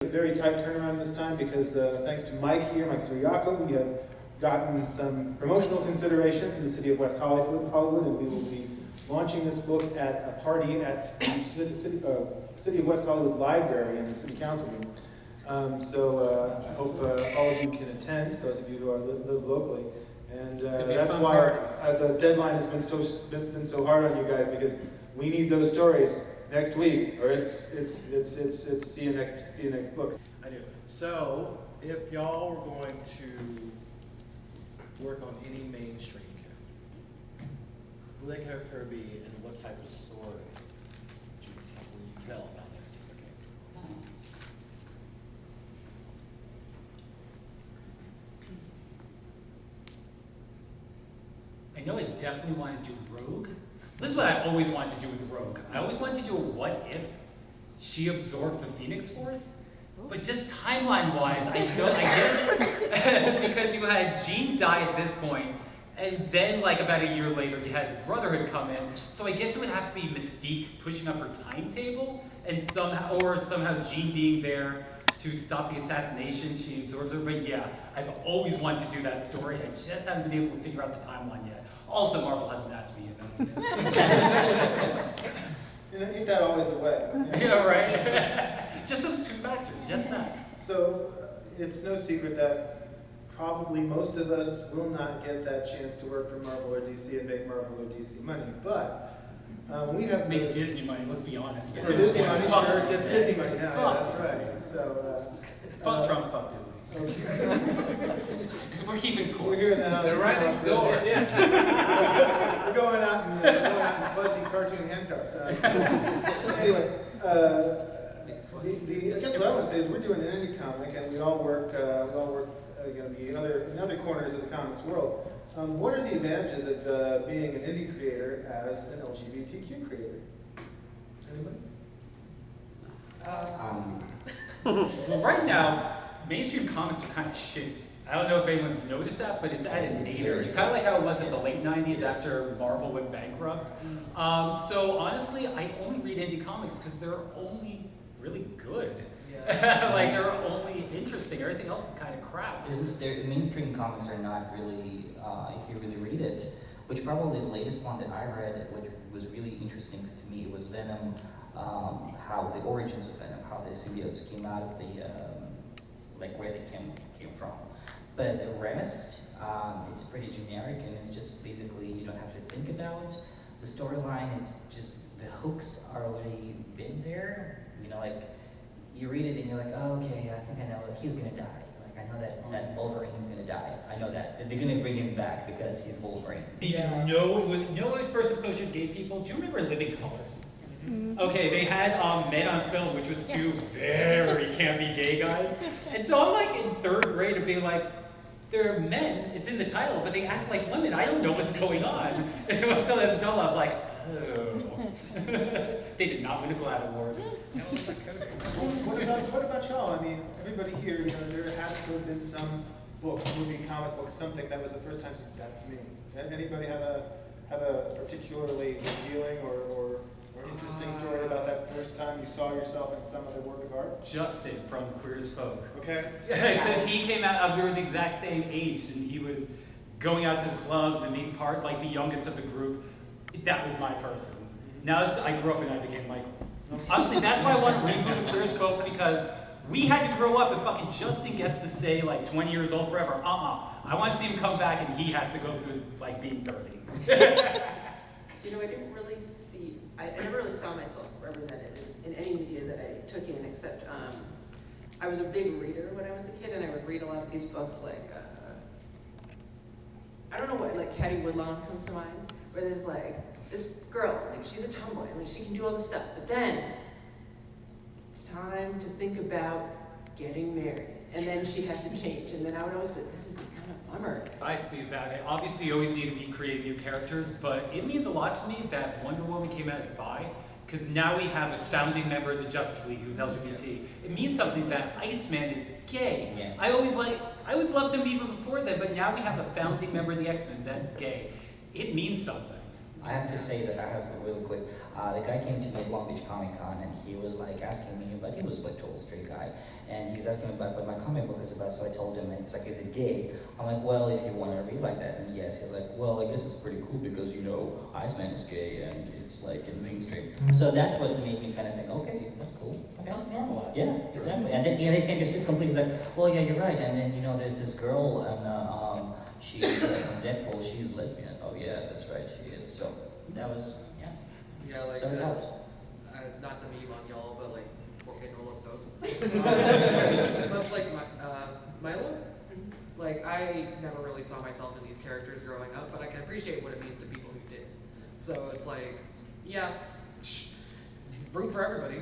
A very tight turnaround this time because thanks to Mike here, Mike Ciriaco, we have gotten some promotional consideration from the city of West Hollywood, and we will be launching this book at a party at the City of West Hollywood Library in the City Council room. So I hope all of you can attend, those of you who live locally. And that's why the deadline has been so hard on you guys, because we need those stories next week, or it's see you next book. I do. So, if y'all were going to work on any mainstream character, who would that character be, and what type of story will you tell about that particular character? I know I definitely want to do Rogue. This is what I always wanted to do with Rogue. I always wanted to do a what if she absorbed the Phoenix Force, but just timeline-wise, I guess, because you had Jean die at this point, and then like about a year later, you had the Brotherhood come in, so I guess it would have to be Mystique pushing up her timetable, and somehow Jean being there to stop the assassination, she absorbs her. But yeah, I've always wanted to do that story. I just haven't been able to figure out the timeline yet. Also, Marvel hasn't asked me yet. Ain't that always the way? Yeah, right. Just those two factors, just that. So it's no secret that probably most of us will not get that chance to work for Marvel or DC and make Marvel or DC money, but we have make Disney money. Let's be honest. For Disney money, sure, it gets Disney money now. Yeah, that's right. So fuck Trump, fuck Disney. We're keeping score. We're here in the house. They're right next door. Yeah. We're going out in fuzzy cartoon handcuffs. Anyway, I guess what I want to say is we're doing an indie comic, and we all work in other corners of the comics world. What are the advantages of being an indie creator as an LGBTQ creator? Anybody? Well, right now, mainstream comics are kind of shitty. I don't know if anyone's noticed that, but it's at a nadir. It's kind of like how it was in the late 90s after Marvel went bankrupt. So honestly, I only read indie comics because they're only really good. Yeah. Like, they're only interesting. Everything else is kind of crap. Mainstream comics are not really, if you really read it, which probably the latest one that I read, which was really interesting to me, was Venom, how the origins of Venom, how the symbiotes came out of the, like where they came from. But the rest, it's pretty generic, and it's just basically you don't have to think about the storyline. It's just the hooks are already been there. You know, like you read it and you're like, oh, okay, I think I know he's gonna die. Like I know that Wolverine's gonna die. I know that they're gonna bring him back because he's Wolverine. Yeah. When I first exposure to gay people, do you remember Living Color? Okay, they had Men on Film, which was two very campy gay guys. And so I'm like in third grade and being like, they're men, it's in the title, but they act like women. I don't know what's going on. And until as an adult, I was like, oh. They did not win a GLAAD award. What about y'all? I mean, everybody here, there had to have been some book, movie, comic book, something that was the first time that's me. Does anybody have a particularly revealing or interesting story about that first time you saw yourself in some other work of art? Justin from Queer as Folk. Okay. Because he came out, we were the exact same age, and he was going out to the clubs and being part, like the youngest of the group. That was my person. Now I grew up and I became Michael. Honestly, that's why I want to reboot Queer as Folk, because we had to grow up and fucking Justin gets to stay like 20 years old forever. I want to see him come back and he has to go through like being 30. I never really saw myself represented in any media that I took in, except I was a big reader when I was a kid, and I would read a lot of these books like, I don't know what, like Caddy Woodlawn comes to mind, where there's like this girl, like she's a tomboy, and like she can do all this stuff, but then it's time to think about getting married, and then she has to change, and then I would always be, this is kind of a bummer. I see about it. Obviously, you always need to be creating new characters, but it means a lot to me that Wonder Woman came out as bi, because now we have a founding member of the Justice League who's LGBT. It means something that Iceman is gay. Yeah. I always loved him even before then, but now we have a founding member of the X-Men that's gay. It means something. I have to say that I have real quick. The guy came to me at Long Beach Comic Con and he was like asking me about. He was like total straight guy, and he was asking me about what my comic book is about. So I told him, and he's like, "Is it gay?" I'm like, "Well, if you want to read like that, then yes." He's like, "Well, I guess it's pretty cool because you know, Iceman is gay and it's like in mainstream." So that's what made me kind of think, okay, that's cool. Okay. That was normalized. Yeah, exactly. And then they can just sit completely like, well, yeah, you're right. And then there's this girl and she's from Deadpool. She's lesbian. Oh yeah, that's right, she is. So that was Yeah, like, so it helps. not to meme on y'all, but like, porque no los dos. Much like Milo, like, I never really saw myself in these characters growing up, but I can appreciate what it means to people who did. So it's like, yeah, root for everybody.